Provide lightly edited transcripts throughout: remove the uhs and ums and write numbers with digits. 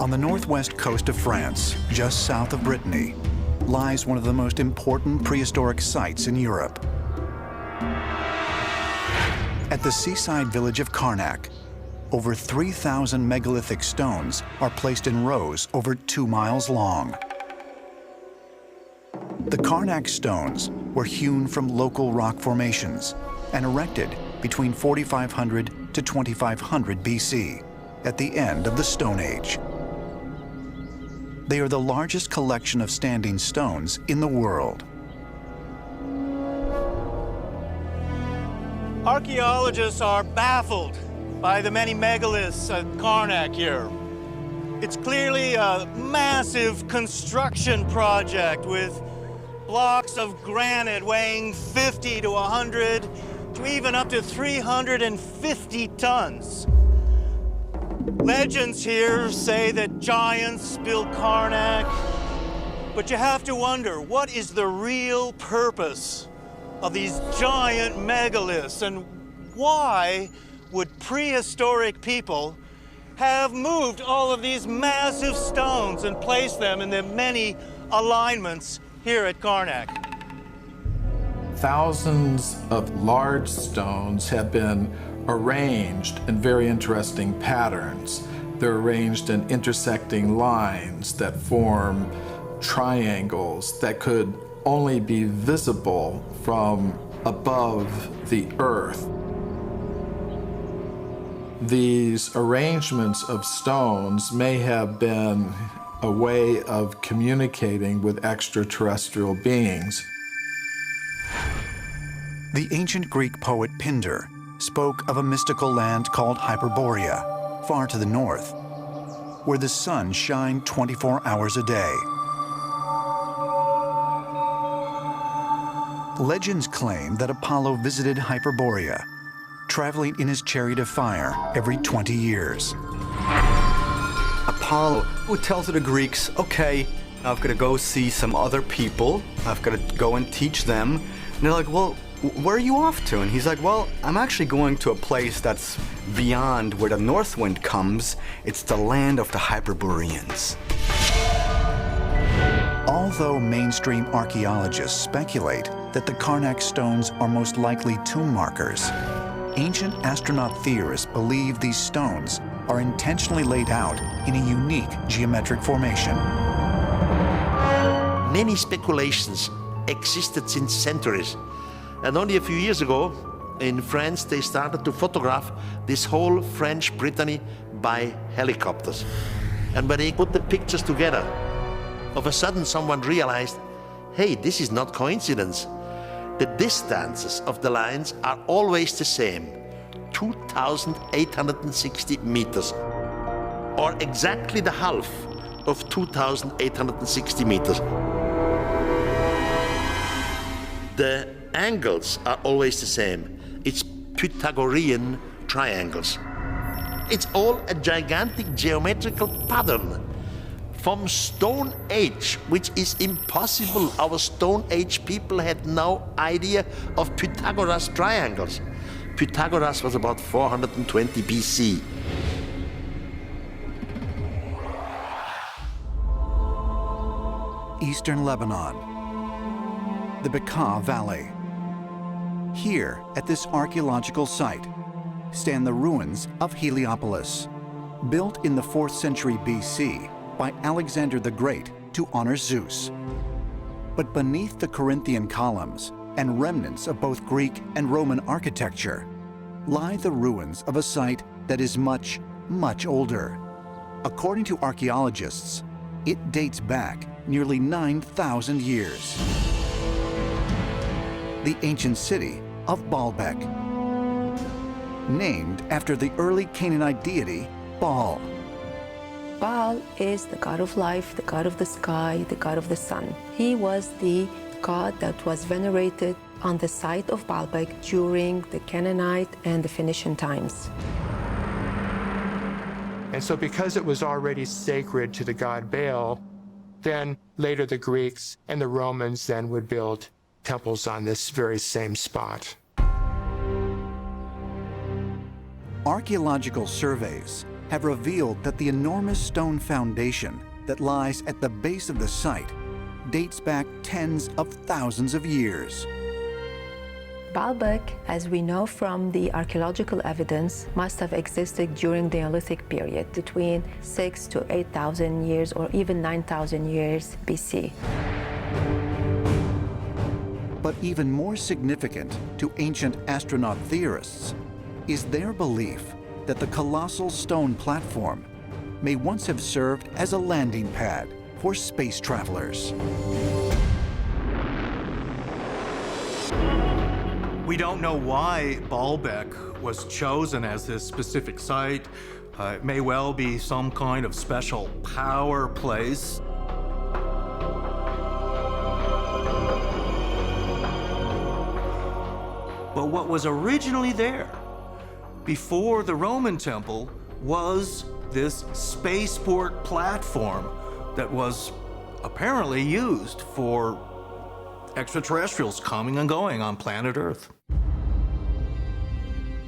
On the northwest coast of France, just south of Brittany, lies one of the most important prehistoric sites in Europe. At the seaside village of Carnac, over 3,000 megalithic stones are placed in rows over 2 miles long. The Carnac stones were hewn from local rock formations and erected between 4,500 to 2,500 BC, at the end of the Stone Age. They are the largest collection of standing stones in the world. Archaeologists are baffled by the many megaliths at Carnac here. It's clearly a massive construction project with blocks of granite weighing 50 to 100 to even up to 350 tons. Legends here say that giants built Carnac, but you have to wonder, what is the real purpose of these giant megaliths, and why would prehistoric people have moved all of these massive stones and placed them in the many alignments here at Carnac? Thousands of large stones have been arranged in very interesting patterns. They're arranged in intersecting lines that form triangles that could only be visible from above the earth. These arrangements of stones may have been a way of communicating with extraterrestrial beings. The ancient Greek poet Pindar spoke of a mystical land called Hyperborea, far to the north, where the sun shined 24 hours a day. Legends claim that Apollo visited Hyperborea, traveling in his chariot of fire every 20 years. Apollo would tell to the Greeks, okay, I've got to go see some other people. I've got to go and teach them. And they're like, well, where are you off to? And he's like, well, I'm actually going to a place that's beyond where the north wind comes. It's the land of the Hyperboreans. Although mainstream archaeologists speculate that the Carnac stones are most likely tomb markers, ancient astronaut theorists believe these stones are intentionally laid out in a unique geometric formation. Many speculations existed since centuries. And only a few years ago, in France, they started to photograph this whole French Brittany by helicopters. And when they put the pictures together, of a sudden someone realized, hey, this is not coincidence. The distances of the lines are always the same, 2,860 meters, or exactly the half of 2,860 meters. The angles are always the same. It's Pythagorean triangles. It's all a gigantic geometrical pattern from Stone Age, which is impossible. Our Stone Age people had no idea of Pythagoras triangles. Pythagoras was about 420 BC. Eastern Lebanon, the Bekaa Valley. Here, at this archaeological site, stand the ruins of Heliopolis, built in the 4th century BC by Alexander the Great to honor Zeus. But beneath the Corinthian columns and remnants of both Greek and Roman architecture lie the ruins of a site that is much, much older. According to archaeologists, it dates back nearly 9,000 years. The ancient city of Baalbek, named after the early Canaanite deity Baal. Baal is the god of life, the god of the sky, the god of the sun. He was the god that was venerated on the site of Baalbek during the Canaanite and the Phoenician times. And so because it was already sacred to the god Baal, then later the Greeks and the Romans then would build temples on this very same spot. Archaeological surveys have revealed that the enormous stone foundation that lies at the base of the site dates back tens of thousands of years. Baalbek, as we know from the archaeological evidence, must have existed during the Neolithic period, between 6,000 to 8,000 years or even 9,000 years BC. But even more significant to ancient astronaut theorists is their belief that the colossal stone platform may once have served as a landing pad for space travelers. We don't know why Baalbek was chosen as this specific site. It may well be some kind of special power place. But what was originally there, before the Roman temple, was this spaceport platform that was apparently used for extraterrestrials coming and going on planet Earth.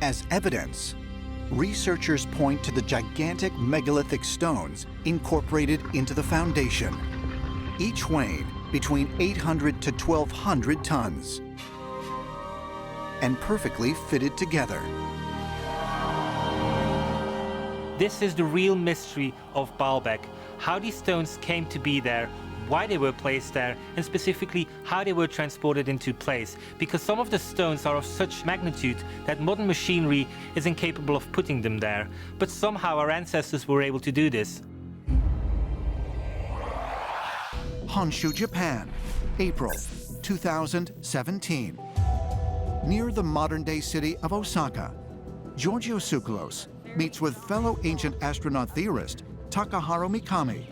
As evidence, researchers point to the gigantic megalithic stones incorporated into the foundation, each weighing between 800 to 1,200 tons, and perfectly fitted together. This is the real mystery of Baalbek, how these stones came to be there, why they were placed there, and specifically how they were transported into place, because some of the stones are of such magnitude that modern machinery is incapable of putting them there, but somehow our ancestors were able to do this. Honshu, Japan, April 2017. Near the modern-day city of Osaka, Giorgio Tsoukalos meets with fellow ancient astronaut theorist Takaharu Mikami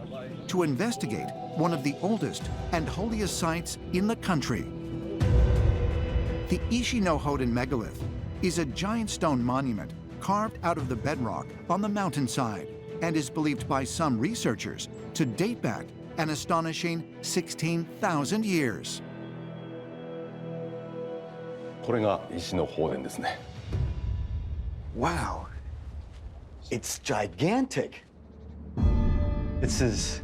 to investigate one of the oldest and holiest sites in the country. The Ishi-no-Hoden megalith is a giant stone monument carved out of the bedrock on the mountainside and is believed by some researchers to date back an astonishing 16,000 years. これが石の宝殿ですね。 Wow. It's gigantic. This is...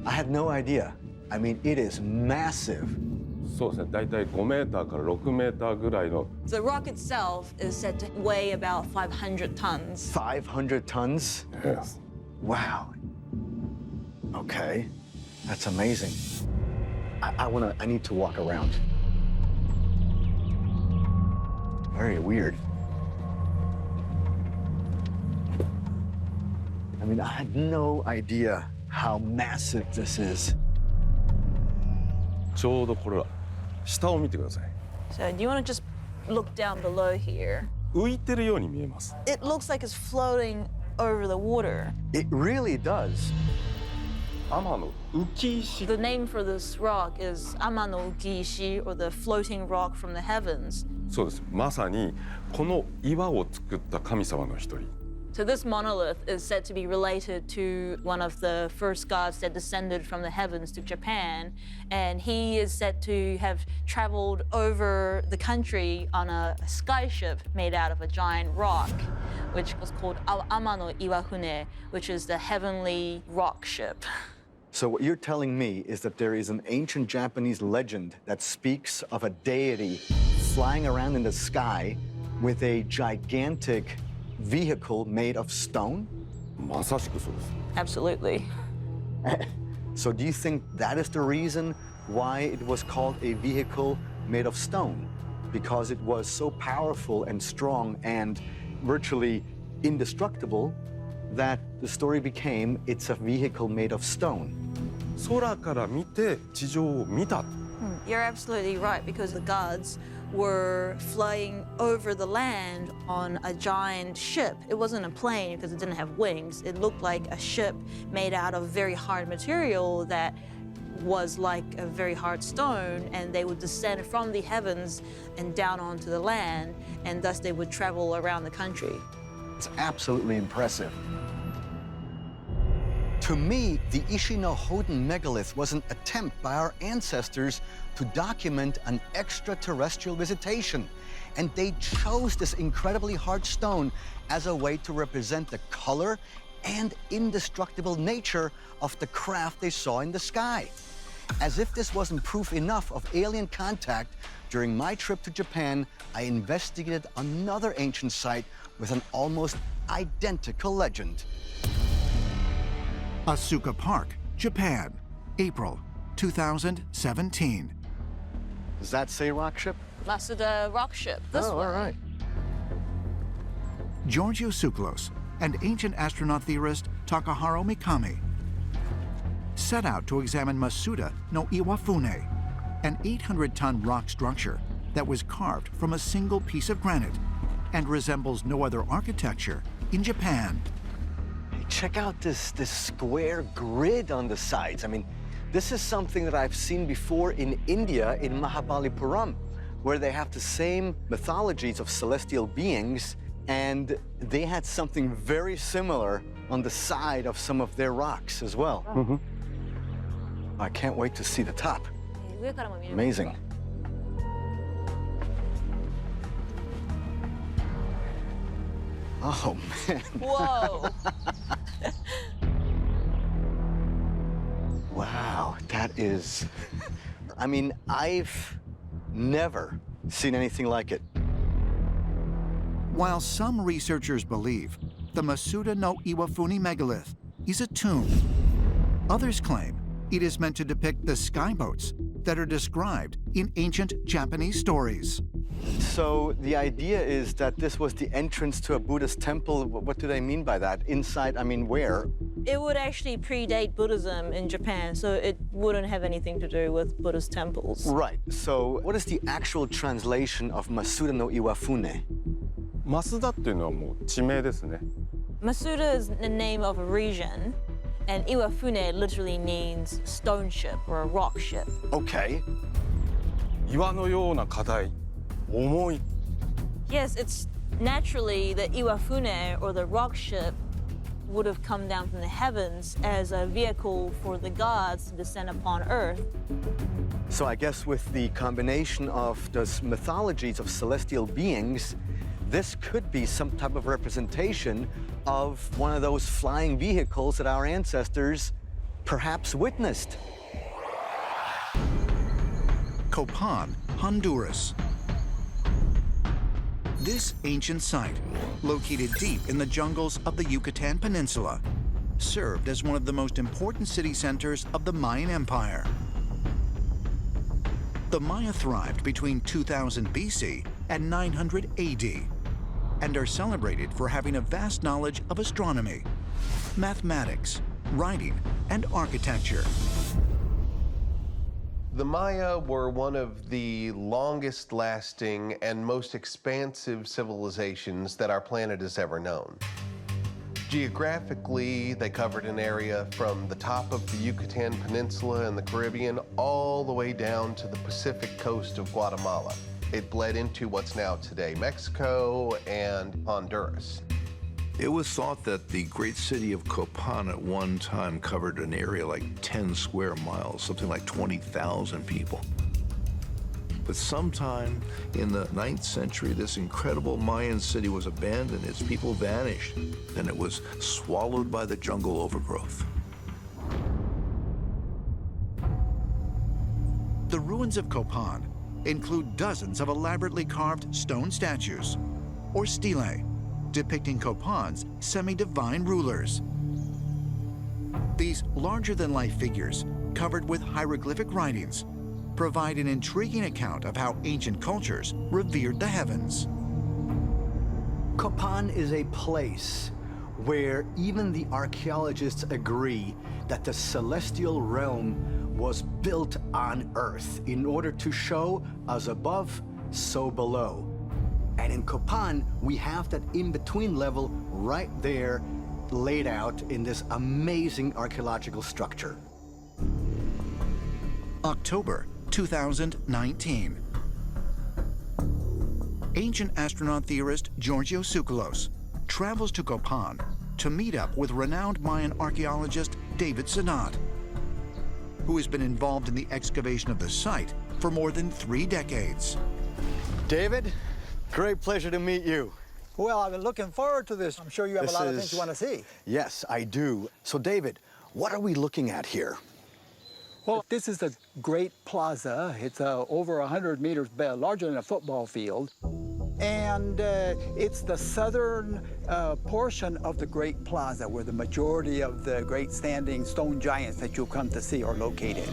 I had no idea. I mean, it is massive. そうですね。だいたい5メーターから6メーターぐらいの。 The rock itself is said to weigh about 500 tons. 500 tons? Yes. Wow. Okay. That's amazing. I need to walk around. Very weird. I mean, I had no idea how massive this is. ちょうどこれは下を見てください。 So do you want to just look down below here? 浮いてるように見えます。 It looks like it's floating over the water. It really does. 天の浮石。 The name for this rock is Amano Ukiishi, or the floating rock from the heavens. そうです。まさにこの岩を作った神様の一人。 So this monolith is said to be related to one of the first gods that descended from the heavens to Japan, and he is said to have traveled over the country on a skyship made out of a giant rock, which was called Amano Iwahune, which is the heavenly rock ship. So what you're telling me is that there is an ancient Japanese legend that speaks of a deity flying around in the sky with a gigantic vehicle made of stone? まさしくそうです。 Absolutely. So do you think that is the reason why it was called a vehicle made of stone? Because it was so powerful and strong and virtually indestructible that the story became it's a vehicle made of stone. 空から見て地上を見た。 You're absolutely right, because the gods were flying over the land on a giant ship. It wasn't a plane because it didn't have wings. It looked like a ship made out of very hard material that was like a very hard stone, and they would descend from the heavens and down onto the land, and thus they would travel around the country. It's absolutely impressive. To me, the Ishi-no-Hoden megalith was an attempt by our ancestors to document an extraterrestrial visitation. And they chose this incredibly hard stone as a way to represent the color and indestructible nature of the craft they saw in the sky. As if this wasn't proof enough of alien contact, during my trip to Japan, I investigated another ancient site with an almost identical legend. Asuka Park, Japan, April 2017. Does that say rock ship? Masuda rock ship. This one. All right. Georgios Tsoukalos and ancient astronaut theorist Takahiro Mikami set out to examine Masuda no Iwafune, an 800-ton rock structure that was carved from a single piece of granite and resembles no other architecture in Japan. Hey, check out this square grid on the sides. I mean, this is something that I've seen before in India, in Mahabalipuram, where they have the same mythologies of celestial beings, and they had something very similar on the side of some of their rocks as well. Mm-hmm. I can't wait to see the top. Amazing. Oh, man. Whoa. Wow, that is... I mean, I've never seen anything like it. While some researchers believe the Masuda no Iwafune megalith is a tomb, others claim it is meant to depict the skyboats that are described in ancient Japanese stories. So the idea is that this was the entrance to a Buddhist temple. What do they mean by that? Inside, I mean, where? It would actually predate Buddhism in Japan, so it wouldn't have anything to do with Buddhist temples. Right. So what is the actual translation of Masuda no Iwafune? マスダっていうのはもう地名ですね。 Masuda is the name of a region, and Iwafune literally means stone ship or a rock ship. Okay. 岩のような課題、重い。 Yes, it's naturally the Iwafune or the rock ship would have come down from the heavens as a vehicle for the gods to descend upon Earth. So I guess with the combination of those mythologies of celestial beings, this could be some type of representation of one of those flying vehicles that our ancestors perhaps witnessed. Copan, Honduras. This ancient site, located deep in the jungles of the Yucatan Peninsula, served as one of the most important city centers of the Mayan Empire. The Maya thrived between 2000 BC and 900 AD, and are celebrated for having a vast knowledge of astronomy, mathematics, writing, and architecture. The Maya were one of the longest lasting and most expansive civilizations that our planet has ever known. Geographically, they covered an area from the top of the Yucatan Peninsula in the Caribbean all the way down to the Pacific coast of Guatemala. It bled into what's now today Mexico and Honduras. It was thought that the great city of Copan at one time covered an area like 10 square miles, something like 20,000 people. But sometime in the 9th century, this incredible Mayan city was abandoned, its people vanished, and it was swallowed by the jungle overgrowth. The ruins of Copan include dozens of elaborately carved stone statues, or stelae, depicting Copan's semi-divine rulers. These larger-than-life figures, covered with hieroglyphic writings, provide an intriguing account of how ancient cultures revered the heavens. Copan is a place where even the archaeologists agree that the celestial realm was built on Earth in order to show as above, so below. And in Copan, we have that in-between level right there laid out in this amazing archaeological structure. October 2019. Ancient astronaut theorist Georgios Tsoukalos travels to Copan to meet up with renowned Mayan archaeologist David Sanat, who has been involved in the excavation of the site for more than 3 decades. David, great pleasure to meet you. Well, I've been looking forward to this. I'm sure you have a lot of things you want to see. Yes, I do. So, David, what are we looking at here? Well, this is the Great Plaza. It's over 100 meters larger than a football field. And it's the southern portion of the Great Plaza where the majority of the great standing stone giants that you'll come to see are located.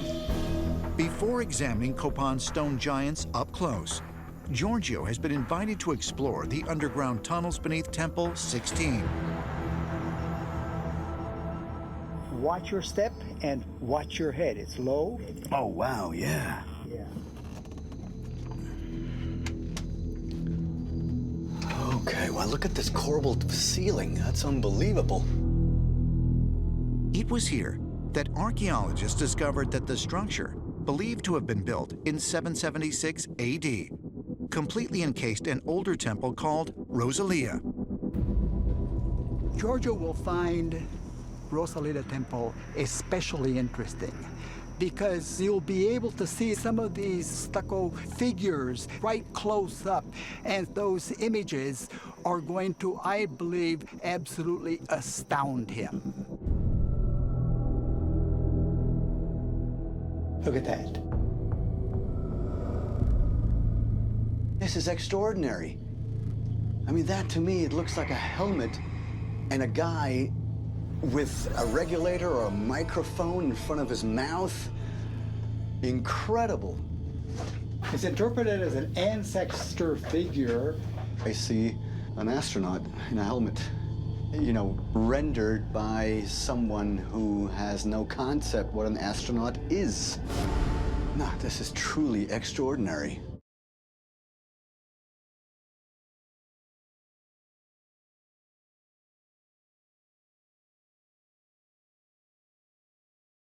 Before examining Copan's stone giants up close, Giorgio has been invited to explore the underground tunnels beneath Temple 16. Watch your step and watch your head. It's low. Oh, wow, yeah. Yeah. Okay, well, look at this corbelled ceiling. That's unbelievable. It was here that archaeologists discovered that the structure, believed to have been built in 776 AD, completely encased an older temple called Rosalia. Giorgio will find Rosalia Temple especially interesting because you'll be able to see some of these stucco figures right close up, and those images are going to, I believe, absolutely astound him. Look at that. This is extraordinary. I mean, that to me, it looks like a helmet and a guy with a regulator or a microphone in front of his mouth. Incredible. It's interpreted as an ancestor figure. I see an astronaut in a helmet, you know, rendered by someone who has no concept what an astronaut is. No, this is truly extraordinary.